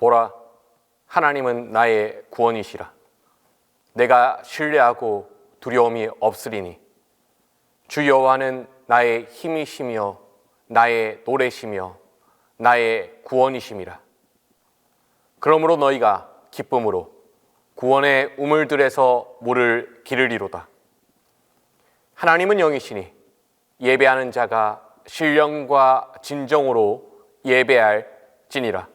보라, 하나님은 나의 구원이시라. 내가 신뢰하고 두려움이 없으리니 주 여호와는 나의 힘이시며 나의 노래시며 나의 구원이심이라. 그러므로 너희가 기쁨으로 구원의 우물들에서 물을 기르리로다. 하나님은 영이시니 예배하는 자가 신령과 진정으로 예배할지니라.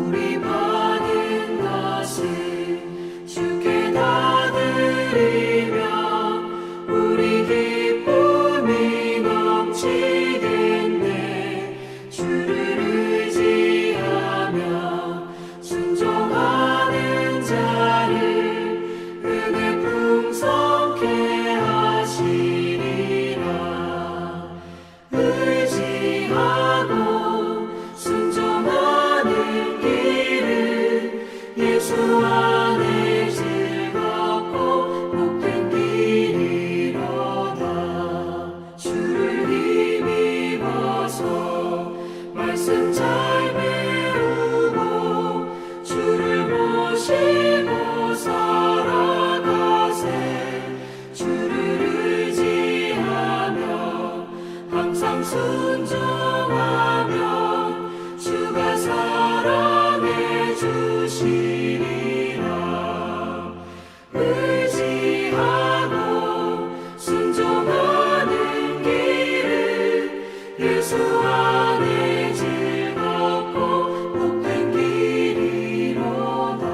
우리 받은 것을 주께 다 드리며 우리 순종하면 주가 사랑해 주시리라. 의지하고 순종하는 길은 예수 안에 즐겁고 복된 길이로다.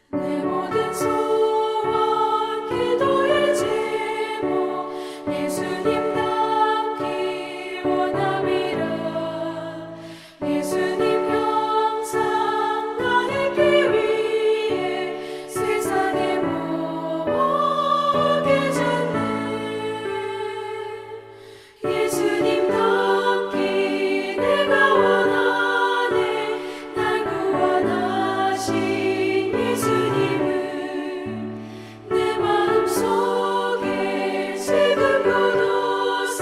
내 모든 소원 기도의 제목 예수님 닮기 원함이라. 예수님 형상 나에게 위해 세상에 모험하게 졌네. 예수님 닮기 내가 원하네. 날 구원하신 예수님을 내 마음속에 지금 교도사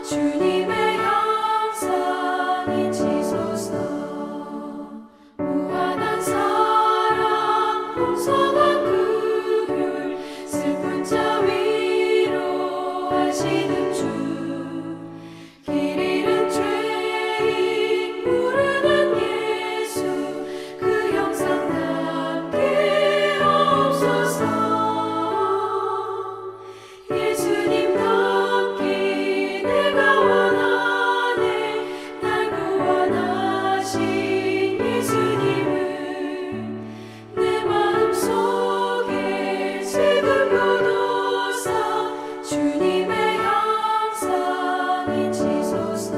주님의 형상이지소서. 무한한 사랑 풍성한 긍휼 슬픈 자 위로하시는 주. 길 잃은 죄인 부르는 예수 그 형상 닮게 하옵소서. 예수님 닮기 내가 원하네. 날 구원하신 예수님을 내 마음속에 지금 교도사 주님의 형상이지소서.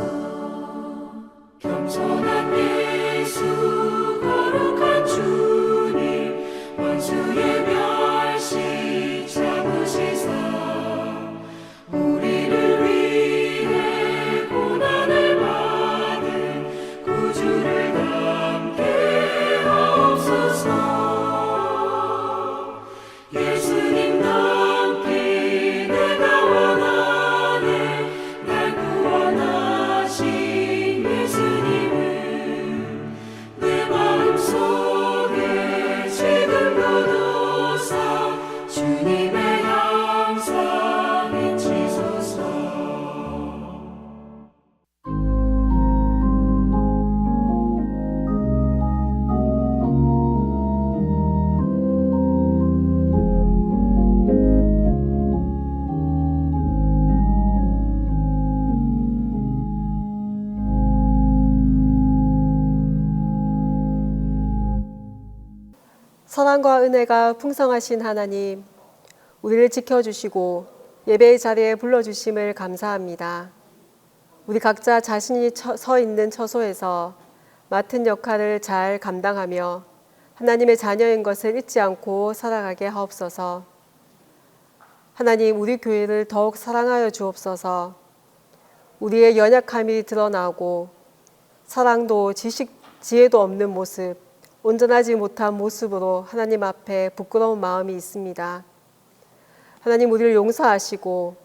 겸손한 예수 거룩한 주님 원수의 멸시 참으시사 우리를 위해 고난을 받은 구주를 닮게 하옵소서. 예수님 닮기 내가 원하네. 날 구원하신 예수님을 내 마음속에 지금 교도사 주님의 형상이지소서. 사랑과 은혜가 풍성하신 하나님, 우리를 지켜주시고 예배의 자리에 불러주심을 감사합니다. 우리 각자 자신이 서 있는 처소에서 맡은 역할을 잘 감당하며 하나님의 자녀인 것을 잊지 않고 살아가게 하옵소서. 하나님, 우리 교회를 더욱 사랑하여 주옵소서. 우리의 연약함이 드러나고 사랑도 지혜도 없는 모습, 온전하지 못한 모습으로 하나님 앞에 부끄러운 마음이 있습니다. 하나님, 우리를 용서하시고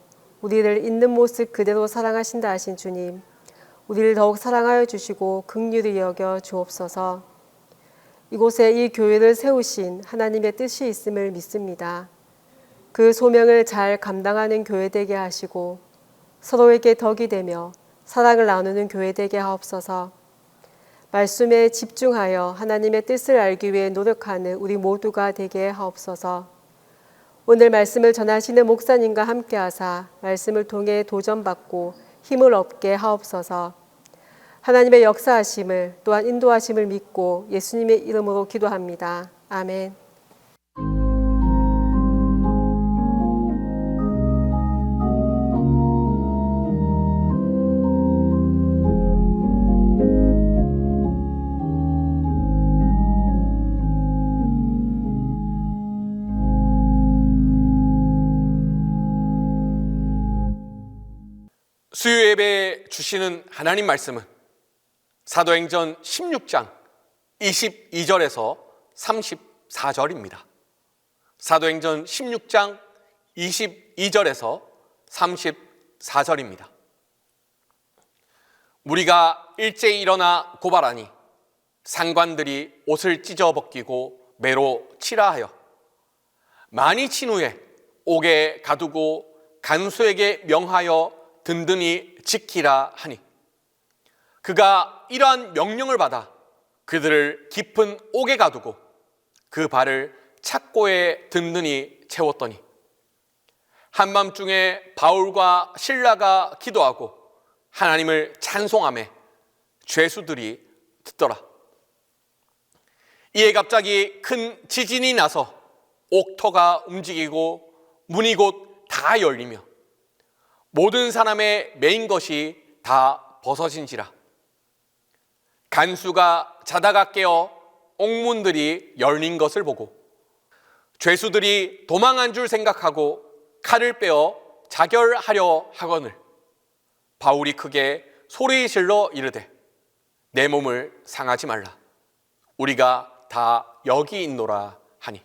우리를 있는 모습 그대로 사랑하신다 하신 주님, 우리를 더욱 사랑하여 주시고 긍휼히 여겨 주옵소서. 이곳에 이 교회를 세우신 하나님의 뜻이 있음을 믿습니다. 그 소명을 잘 감당하는 교회 되게 하시고 서로에게 덕이 되며 사랑을 나누는 교회 되게 하옵소서. 말씀에 집중하여 하나님의 뜻을 알기 위해 노력하는 우리 모두가 되게 하옵소서. 오늘 말씀을 전하시는 목사님과 함께 하사 말씀을 통해 도전받고 힘을 얻게 하옵소서. 하나님의 역사하심을 또한 인도하심을 믿고 예수님의 이름으로 기도합니다. 아멘. 수요 예배에 주시는 하나님 말씀은 사도행전 16장 22절에서 34절입니다. 사도행전 16장 22절에서 34절입니다. 무리가 일제히 일어나 고발하니 상관들이 옷을 찢어 벗기고 매로 치라 하여 많이 친 후에 옥에 가두고 간수에게 명하여 든든히 지키라 하니 그가 이러한 명령을 받아 그들을 깊은 옥에 가두고 그 발을 착고에 든든히 채웠더니 한밤중에 바울과 실라가 기도하고 하나님을 찬송하며 죄수들이 듣더라. 이에 갑자기 큰 지진이 나서 옥터가 움직이고 문이 곧 다 열리며 모든 사람의 매인 것이 다 벗어진지라. 간수가 자다가 깨어 옥문들이 열린 것을 보고 죄수들이 도망한 줄 생각하고 칼을 빼어 자결하려 하거늘 바울이 크게 소리 질러 이르되 내 몸을 상하지 말라. 우리가 다 여기 있노라 하니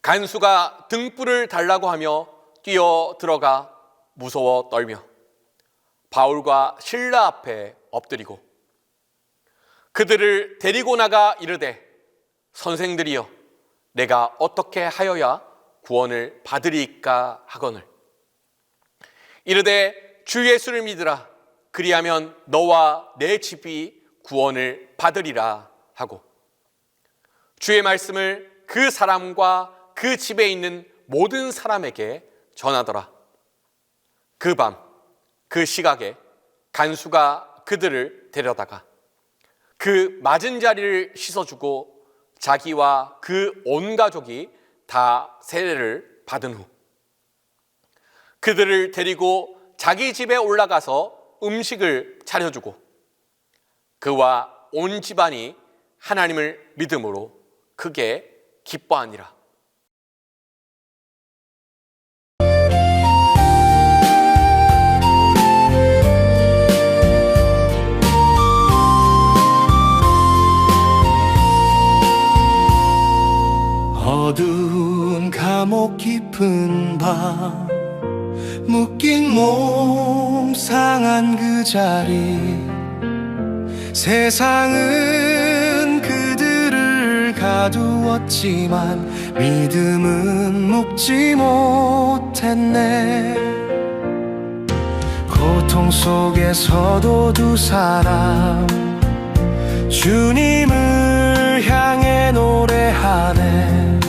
간수가 등불을 달라고 하며 뛰어 들어가 무서워 떨며 바울과 실라 앞에 엎드리고 그들을 데리고 나가 이르되 선생들이여 내가 어떻게 하여야 구원을 받으리까 하거늘 이르되 주 예수를 믿으라. 그리하면 너와 내 집이 구원을 받으리라 하고 주의 말씀을 그 사람과 그 집에 있는 모든 사람에게 전하더라. 그 밤, 그 시각에 간수가 그들을 데려다가 그 맞은 자리를 씻어주고 자기와 그 온 가족이 다 세례를 받은 후 그들을 데리고 자기 집에 올라가서 음식을 차려주고 그와 온 집안이 하나님을 믿음으로 크게 기뻐하니라. 어두운 감옥 깊은 밤 묶인 몸 상한 그 자리 세상은 그들을 가두었지만 믿음은 묶지 못했네. 고통 속에서도 두 사람 주님을 향해 노래하네.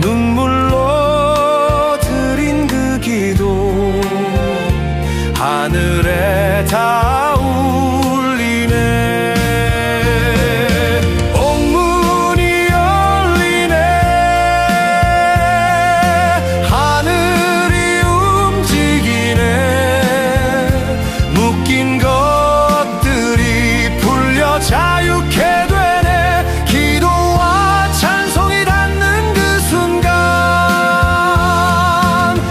눈물로 드린 그 기도 하늘에 다 울리네. 옥문이 열리네. 하늘이 움직이네. 묶인 것들이 풀려 자유케 되네. 기도와 찬송이 닿는 그 순간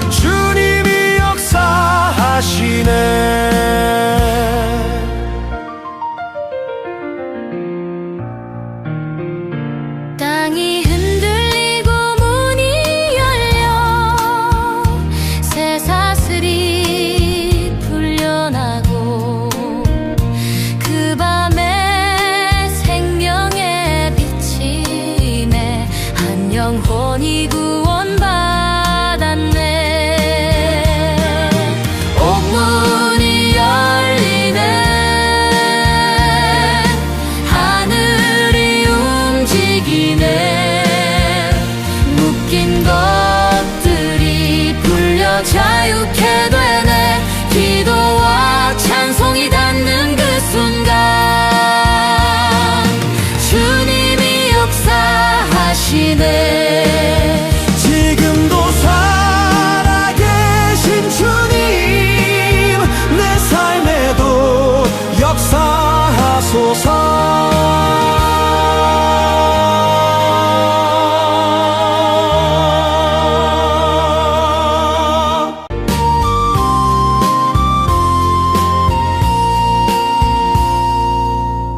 주님이 역사하시네. 땅이 흔들리고 문이 열려 새사슬이 풀려나고 그 밤에 생명의 빛이 임해 한 영혼이 구원받았네. 옥문이 열리네. 하늘이 움직이네. 묶인 것들이 풀려 자유케 되네. 기도와 찬송이 닿는 그 순간 주님이 역사하시네. 지금도 살아계신 주님 내 삶에도 역사하소서.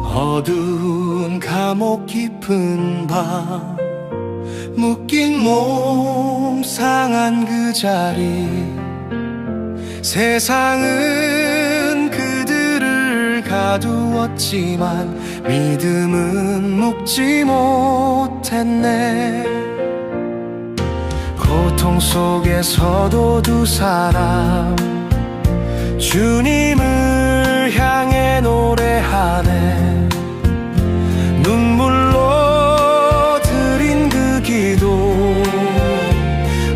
어두운 감옥 깊은 밤 묶인 몸 상한 그 자리 세상은 그들을 가두었지만 믿음은 묶지 못했네. 고통 속에서도 두 사람 주님을 향해 노래하네. 눈물로 드린 그 기도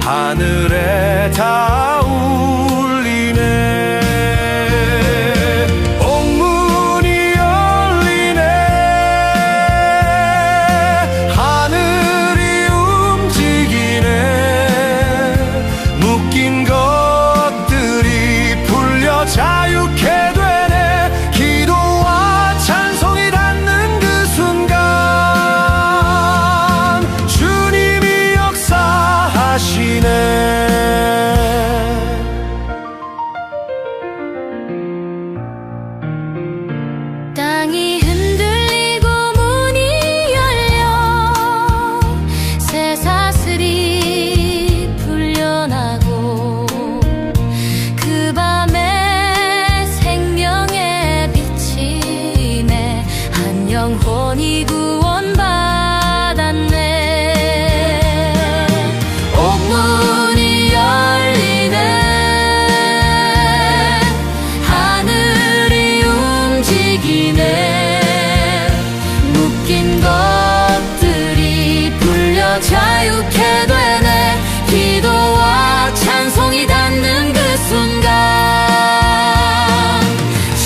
하늘에 다 울리네. 옥문이 열리네. 하늘이 움직이네. 묶인 것들이 풀려 자유케 되네. 기도와 찬송이 닿는 그 순간 주님이 역사하시네. 땅이 흔들리고 문이 열려 새사슬이 풀려나고 그 밤에 생명의 빛이 내 한 영혼이 구원받았네. 옥문이 열리네. 하늘이 움직이네. 묶인 것들이 풀려 자유케 되네. 기도와 찬송이 닿는 그 순간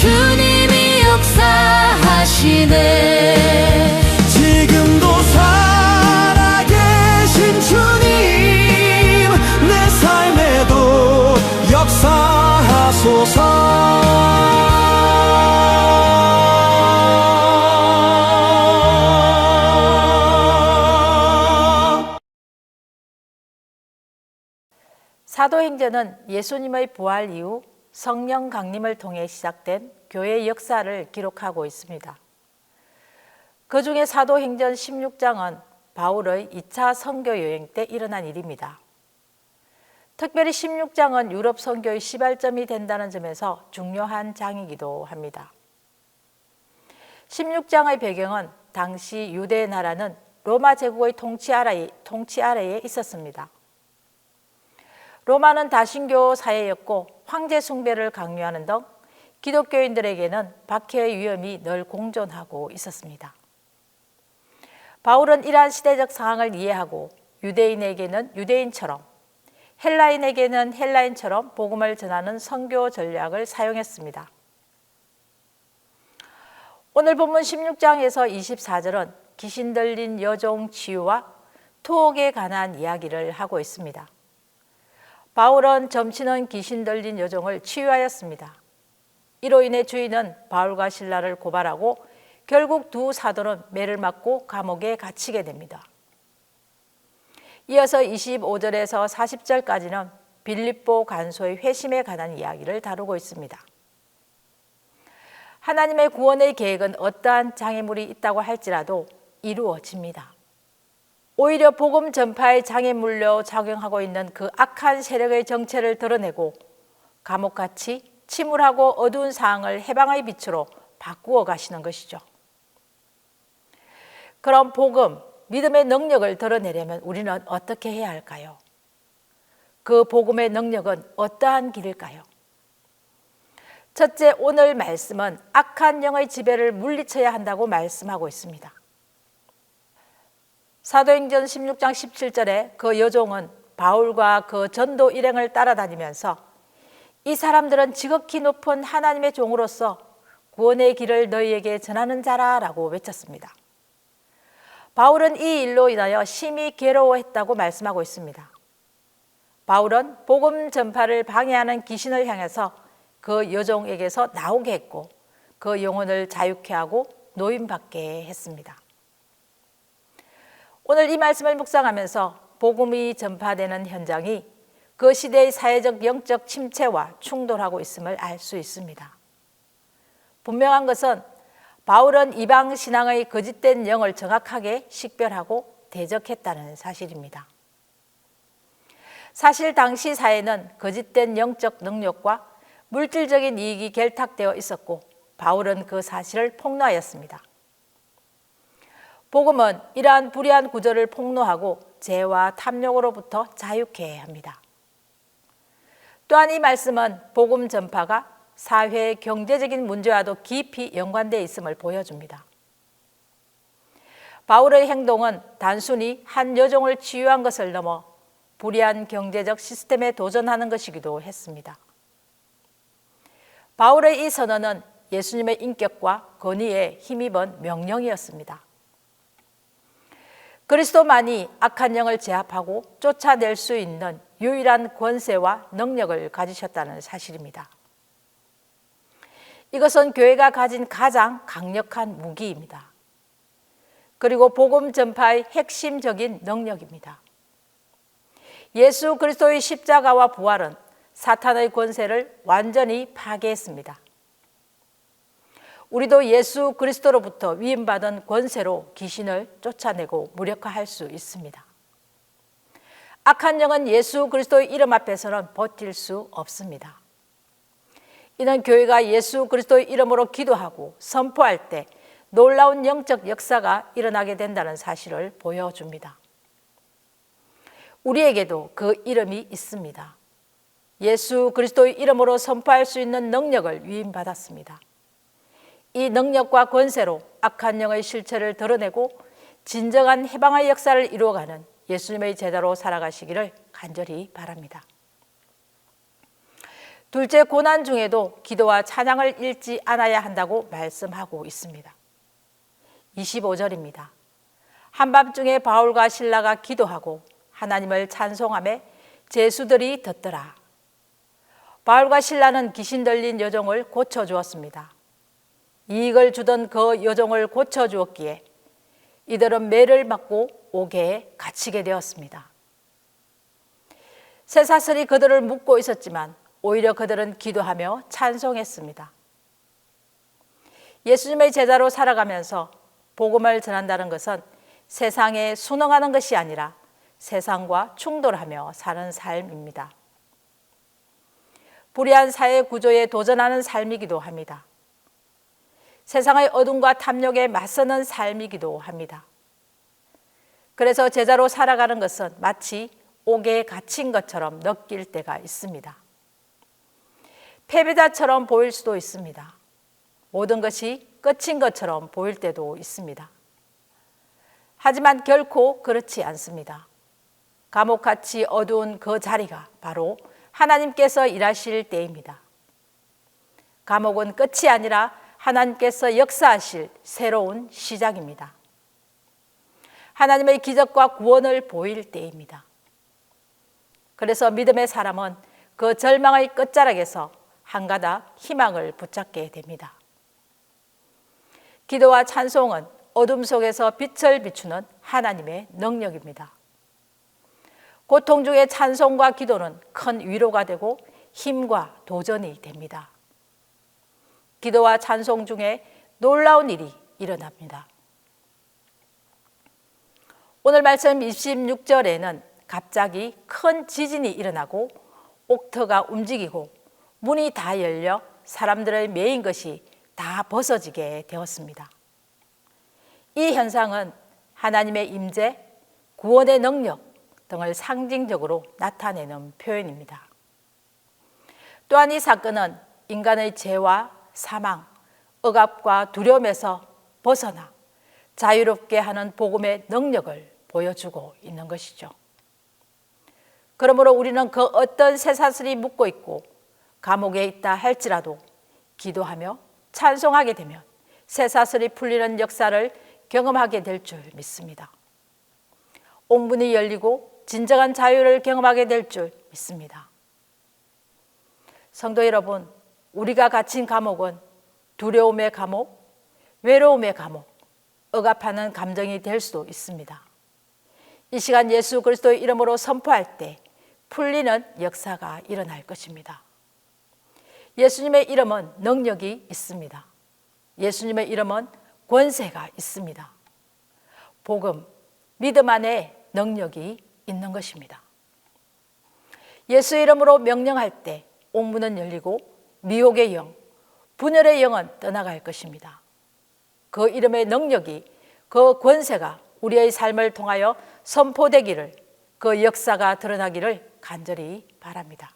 주님이 역사하시네. 지금도 살아계신 주님 내 삶에도 역사하소서. 사도행전은 예수님의 부활 이후 성령 강림을 통해 시작된 교회 역사를 기록하고 있습니다. 그 중에 사도행전 16장은 바울의 2차 선교 여행 때 일어난 일입니다. 특별히 16장은 유럽 선교의 시발점이 된다는 점에서 중요한 장이기도 합니다. 16장의 배경은 당시 유대 나라는 로마 제국의 통치 아래에 있었습니다. 로마는 다신교 사회였고 황제 숭배를 강요하는 등 기독교인들에게는 박해의 위험이 늘 공존하고 있었습니다. 바울은 이러한 시대적 상황을 이해하고 유대인에게는 유대인처럼 헬라인에게는 헬라인처럼 복음을 전하는 선교 전략을 사용했습니다. 오늘 본문 16장에서 24절은 귀신 들린 여종 치유와 투옥에 관한 이야기를 하고 있습니다. 바울은 점치는 귀신 들린 여종을 치유하였습니다. 이로 인해 주인은 바울과 실라를 고발하고 결국 두 사도는 매를 맞고 감옥에 갇히게 됩니다. 이어서 25절에서 40절까지는 빌립보 간소의 회심에 관한 이야기를 다루고 있습니다. 하나님의 구원의 계획은 어떠한 장애물이 있다고 할지라도 이루어집니다. 오히려 복음 전파에 장애물로 작용하고 있는 그 악한 세력의 정체를 드러내고 감옥같이 침울하고 어두운 상황을 해방의 빛으로 바꾸어 가시는 것이죠. 그럼 복음, 믿음의 능력을 드러내려면 우리는 어떻게 해야 할까요? 그 복음의 능력은 어떠한 길일까요? 첫째, 오늘 말씀은 악한 영의 지배를 물리쳐야 한다고 말씀하고 있습니다. 사도행전 16장 17절에 그 여종은 바울과 그 전도 일행을 따라다니면서 이 사람들은 지극히 높은 하나님의 종으로서 구원의 길을 너희에게 전하는 자라라고 외쳤습니다. 바울은 이 일로 인하여 심히 괴로워했다고 말씀하고 있습니다. 바울은 복음 전파를 방해하는 귀신을 향해서 그 여종에게서 나오게 했고 그 영혼을 자유케 하고 노임받게 했습니다. 오늘 이 말씀을 묵상하면서 복음이 전파되는 현장이 그 시대의 사회적 영적 침체와 충돌하고 있음을 알 수 있습니다. 분명한 것은 바울은 이방 신앙의 거짓된 영을 정확하게 식별하고 대적했다는 사실입니다. 사실 당시 사회는 거짓된 영적 능력과 물질적인 이익이 결탁되어 있었고 바울은 그 사실을 폭로하였습니다. 복음은 이러한 불의한 구조를 폭로하고 죄와 탐욕으로부터 자유케 합니다. 또한 이 말씀은 복음 전파가 사회의 경제적인 문제와도 깊이 연관되어 있음을 보여줍니다. 바울의 행동은 단순히 한 여종을 치유한 것을 넘어 불의한 경제적 시스템에 도전하는 것이기도 했습니다. 바울의 이 선언은 예수님의 인격과 권위에 힘입은 명령이었습니다. 그리스도만이 악한 영을 제압하고 쫓아낼 수 있는 유일한 권세와 능력을 가지셨다는 사실입니다. 이것은 교회가 가진 가장 강력한 무기입니다. 그리고 복음 전파의 핵심적인 능력입니다. 예수 그리스도의 십자가와 부활은 사탄의 권세를 완전히 파괴했습니다. 우리도 예수 그리스도로부터 위임받은 권세로 귀신을 쫓아내고 무력화할 수 있습니다. 악한 영은 예수 그리스도의 이름 앞에서는 버틸 수 없습니다. 이는 교회가 예수 그리스도의 이름으로 기도하고 선포할 때 놀라운 영적 역사가 일어나게 된다는 사실을 보여줍니다. 우리에게도 그 이름이 있습니다. 예수 그리스도의 이름으로 선포할 수 있는 능력을 위임받았습니다. 이 능력과 권세로 악한 영의 실체를 드러내고 진정한 해방의 역사를 이루어가는 예수님의 제자로 살아가시기를 간절히 바랍니다. 둘째, 고난 중에도 기도와 찬양을 잃지 않아야 한다고 말씀하고 있습니다. 25절입니다. 한밤중에 바울과 실라가 기도하고 하나님을 찬송하며 제수들이 듣더라. 바울과 실라는 귀신 들린 여종을 고쳐주었습니다. 이익을 주던 그 여종을 고쳐주었기에 이들은 매를 맞고 옥에 갇히게 되었습니다. 쇠사슬이 그들을 묶고 있었지만 오히려 그들은 기도하며 찬송했습니다. 예수님의 제자로 살아가면서 복음을 전한다는 것은 세상에 순응하는 것이 아니라 세상과 충돌하며 사는 삶입니다. 불의한 사회 구조에 도전하는 삶이기도 합니다. 세상의 어둠과 탐욕에 맞서는 삶이기도 합니다. 그래서 제자로 살아가는 것은 마치 옥에 갇힌 것처럼 느낄 때가 있습니다. 패배자처럼 보일 수도 있습니다. 모든 것이 끝인 것처럼 보일 때도 있습니다. 하지만 결코 그렇지 않습니다. 감옥같이 어두운 그 자리가 바로 하나님께서 일하실 때입니다. 감옥은 끝이 아니라 하나님께서 역사하실 새로운 시작입니다. 하나님의 기적과 구원을 보일 때입니다. 그래서 믿음의 사람은 그 절망의 끝자락에서 한 가닥 희망을 붙잡게 됩니다. 기도와 찬송은 어둠 속에서 빛을 비추는 하나님의 능력입니다. 고통 중에 찬송과 기도는 큰 위로가 되고 힘과 도전이 됩니다. 기도와 찬송 중에 놀라운 일이 일어납니다. 오늘 말씀 26절에는 갑자기 큰 지진이 일어나고 옥터가 움직이고 문이 다 열려 사람들의 매인 것이 다 벗어지게 되었습니다. 이 현상은 하나님의 임재, 구원의 능력 등을 상징적으로 나타내는 표현입니다. 또한 이 사건은 인간의 죄와 사망, 억압과 두려움에서 벗어나 자유롭게 하는 복음의 능력을 보여주고 있는 것이죠. 그러므로 우리는 그 어떤 쇠사슬이 묶고 있고 감옥에 있다 할지라도 기도하며 찬송하게 되면 쇠사슬이 풀리는 역사를 경험하게 될 줄 믿습니다. 옥문이 열리고 진정한 자유를 경험하게 될 줄 믿습니다. 성도 여러분, 우리가 갇힌 감옥은 두려움의 감옥, 외로움의 감옥, 억압하는 감정이 될 수도 있습니다. 이 시간 예수 그리스도의 이름으로 선포할 때 풀리는 역사가 일어날 것입니다. 예수님의 이름은 능력이 있습니다. 예수님의 이름은 권세가 있습니다. 복음, 믿음 안에 능력이 있는 것입니다. 예수 이름으로 명령할 때 옥문은 열리고 미혹의 영, 분열의 영은 떠나갈 것입니다. 그 이름의 능력이, 그 권세가 우리의 삶을 통하여 선포되기를, 그 역사가 드러나기를 간절히 바랍니다.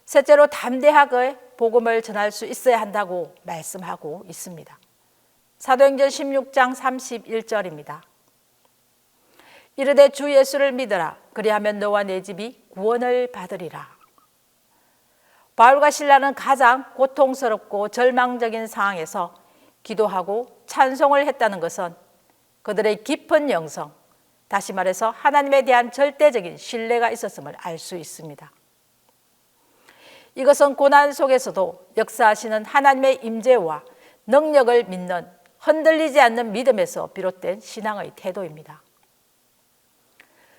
셋째로 담대하게 복음을 전할 수 있어야 한다고 말씀하고 있습니다. 사도행전 16장 31절입니다. 이르되 주 예수를 믿으라. 그리하면 너와 내 집이 구원을 받으리라. 바울과 실라는 가장 고통스럽고 절망적인 상황에서 기도하고 찬송을 했다는 것은 그들의 깊은 영성, 다시 말해서 하나님에 대한 절대적인 신뢰가 있었음을 알 수 있습니다. 이것은 고난 속에서도 역사하시는 하나님의 임재와 능력을 믿는 흔들리지 않는 믿음에서 비롯된 신앙의 태도입니다.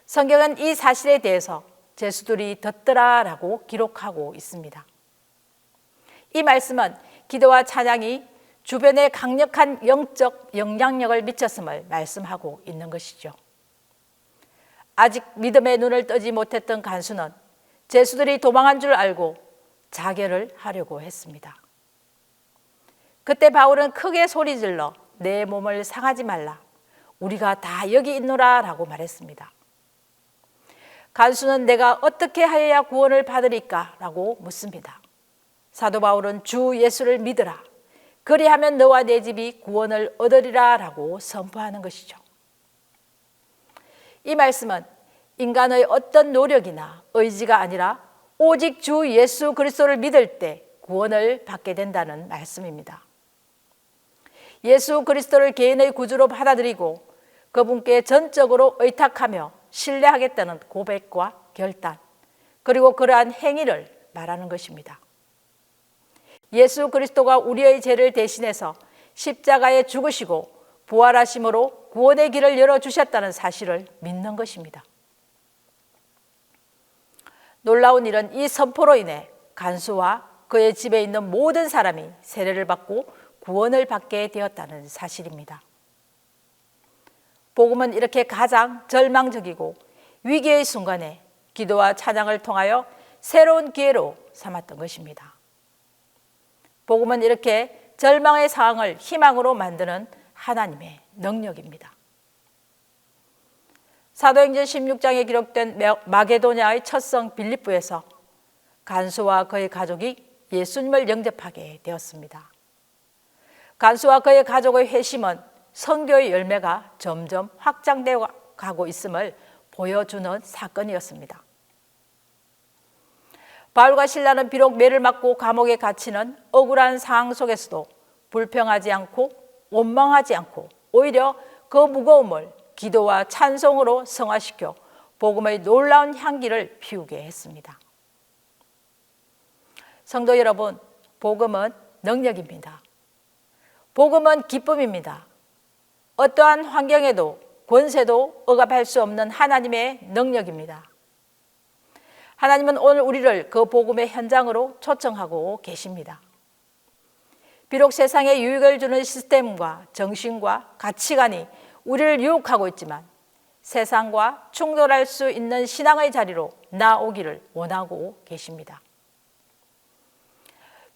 성경은 이 사실에 대해서 제수들이 듣더라라고 기록하고 있습니다. 이 말씀은 기도와 찬양이 주변에 강력한 영적 영향력을 미쳤음을 말씀하고 있는 것이죠. 아직 믿음의 눈을 뜨지 못했던 간수는 제수들이 도망한 줄 알고 자결을 하려고 했습니다. 그때 바울은 크게 소리질러 내 몸을 상하지 말라. 우리가 다 여기 있노라 라고 말했습니다. 간수는 내가 어떻게 하여야 구원을 받으리까? 라고 묻습니다. 사도 바울은 주 예수를 믿으라. 그리하면 너와 내 집이 구원을 얻으리라 라고 선포하는 것이죠. 이 말씀은 인간의 어떤 노력이나 의지가 아니라 오직 주 예수 그리스도를 믿을 때 구원을 받게 된다는 말씀입니다. 예수 그리스도를 개인의 구주로 받아들이고 그분께 전적으로 의탁하며 신뢰하겠다는 고백과 결단, 그리고 그러한 행위를 말하는 것입니다. 예수 그리스도가 우리의 죄를 대신해서 십자가에 죽으시고 부활하심으로 구원의 길을 열어주셨다는 사실을 믿는 것입니다. 놀라운 일은 이 선포로 인해 간수와 그의 집에 있는 모든 사람이 세례를 받고 구원을 받게 되었다는 사실입니다. 복음은 이렇게 가장 절망적이고 위기의 순간에 기도와 찬양을 통하여 새로운 기회로 삼았던 것입니다. 복음은 이렇게 절망의 상황을 희망으로 만드는 하나님의 능력입니다. 사도행전 16장에 기록된 마게도냐의 첫 성 빌립보에서 간수와 그의 가족이 예수님을 영접하게 되었습니다. 간수와 그의 가족의 회심은 선교의 열매가 점점 확장되어 가고 있음을 보여주는 사건이었습니다. 바울과 실라는 비록 매를 맞고 감옥에 갇히는 억울한 상황 속에서도 불평하지 않고 원망하지 않고 오히려 그 무거움을 기도와 찬송으로 승화시켜 복음의 놀라운 향기를 피우게 했습니다. 성도 여러분, 복음은 능력입니다. 복음은 기쁨입니다. 어떠한 환경에도 권세도 억압할 수 없는 하나님의 능력입니다. 하나님은 오늘 우리를 그 복음의 현장으로 초청하고 계십니다. 비록 세상에 유익을 주는 시스템과 정신과 가치관이 우리를 유혹하고 있지만 세상과 충돌할 수 있는 신앙의 자리로 나오기를 원하고 계십니다.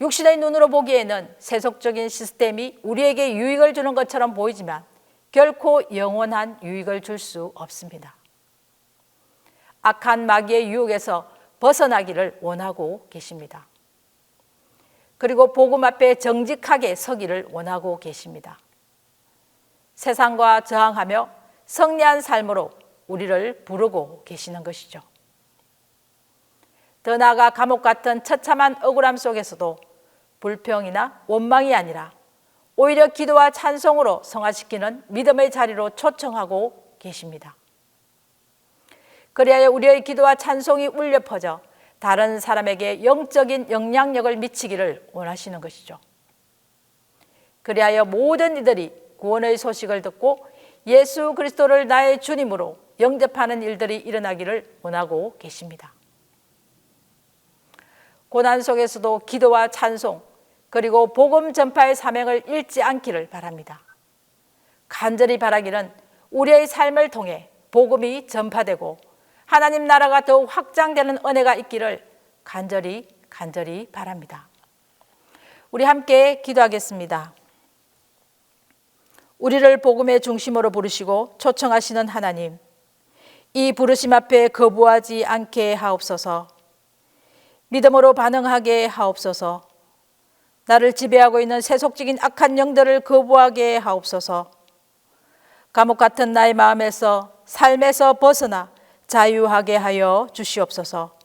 육신의 눈으로 보기에는 세속적인 시스템이 우리에게 유익을 주는 것처럼 보이지만 결코 영원한 유익을 줄 수 없습니다. 악한 마귀의 유혹에서 벗어나기를 원하고 계십니다. 그리고 복음 앞에 정직하게 서기를 원하고 계십니다. 세상과 저항하며 승리한 삶으로 우리를 부르고 계시는 것이죠. 더 나아가 감옥 같은 처참한 억울함 속에서도 불평이나 원망이 아니라 오히려 기도와 찬송으로 성화시키는 믿음의 자리로 초청하고 계십니다. 그리하여 우리의 기도와 찬송이 울려 퍼져 다른 사람에게 영적인 영향력을 미치기를 원하시는 것이죠. 그리하여 모든 이들이 구원의 소식을 듣고 예수 그리스도를 나의 주님으로 영접하는 일들이 일어나기를 원하고 계십니다. 고난 속에서도 기도와 찬송 그리고 복음 전파의 사명을 잃지 않기를 바랍니다. 간절히 바라기는 우리의 삶을 통해 복음이 전파되고 하나님 나라가 더욱 확장되는 은혜가 있기를 간절히 바랍니다. 우리 함께 기도하겠습니다. 우리를 복음의 중심으로 부르시고 초청하시는 하나님, 이 부르심 앞에 거부하지 않게 하옵소서. 믿음으로 반응하게 하옵소서. 나를 지배하고 있는 세속적인 악한 영들을 거부하게 하옵소서. 감옥 같은 나의 마음에서, 삶에서 벗어나 자유하게 하여 주시옵소서.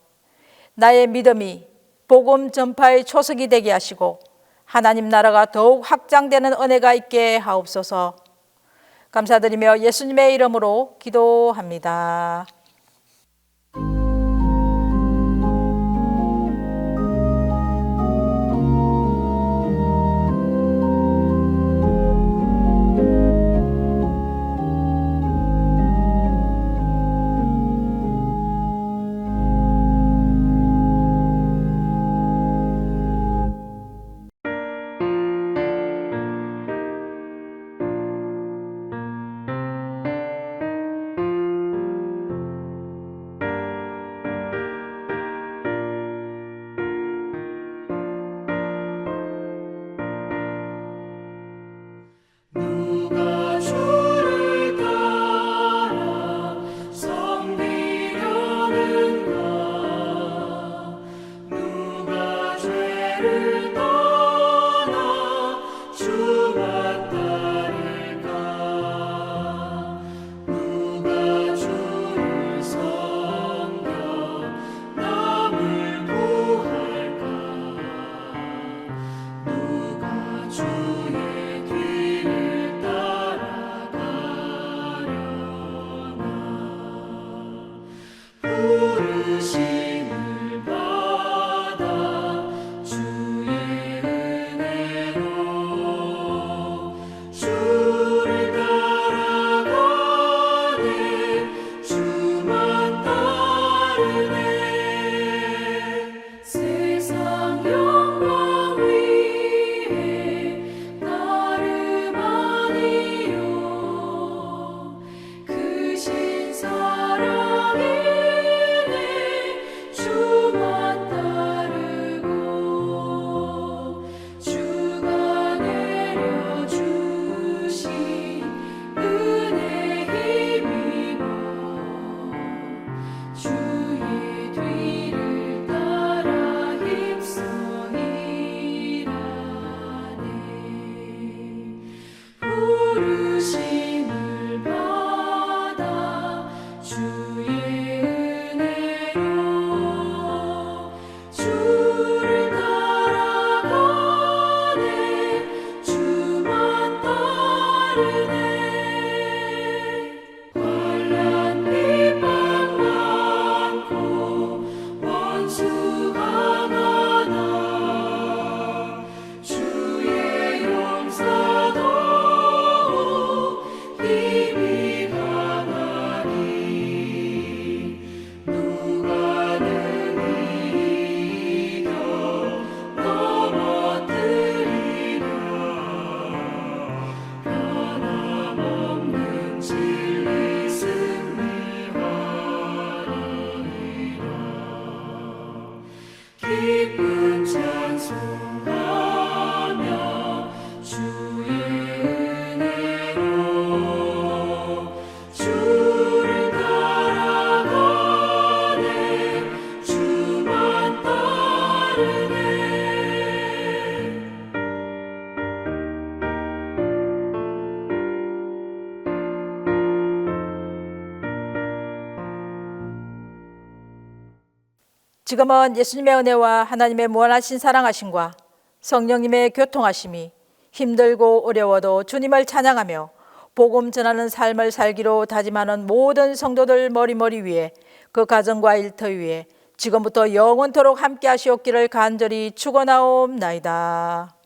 나의 믿음이 복음 전파의 초석이 되게 하시고 하나님 나라가 더욱 확장되는 은혜가 있게 하옵소서. 감사드리며 예수님의 이름으로 기도합니다. 누가 주를 따라 섬기려는가 누가 죄를 떠나 주만 따를까 누가 주를 섬겨 남을 구할까 누가 주의 뒤를 따라가려나 부르심을 받아 주의 은혜로 주를 따라가네 주만 따르네 세상 영광 위에 나름 아니요 크신 사랑이네 주만 따르고 주가 내려주신 은혜 힘입어 주의 뒤를 따라 힘써 일하네 부르심을 받아 주의 은혜로 주를 따라가네 주만 따르네 환난 비방 많고 원수 강하나 주의 용서도 힘이 강하니 누가 능히 이겨 넘어뜨리랴 변함없는 진리 승리하리라 기쁜 찬송하며 주의 은혜로 주를 따라가네 주만 따르네 지금은 예수님의 은혜와 하나님의 무한하신 사랑하심과 성령님의 교통하심이 힘들고 어려워도 주님을 찬양하며 복음 전하는 삶을 살기로 다짐하는 모든 성도들 머리 위에 그 가정과 일터 위에 지금부터 영원토록 함께 하시옵기를 간절히 축원하옵나이다.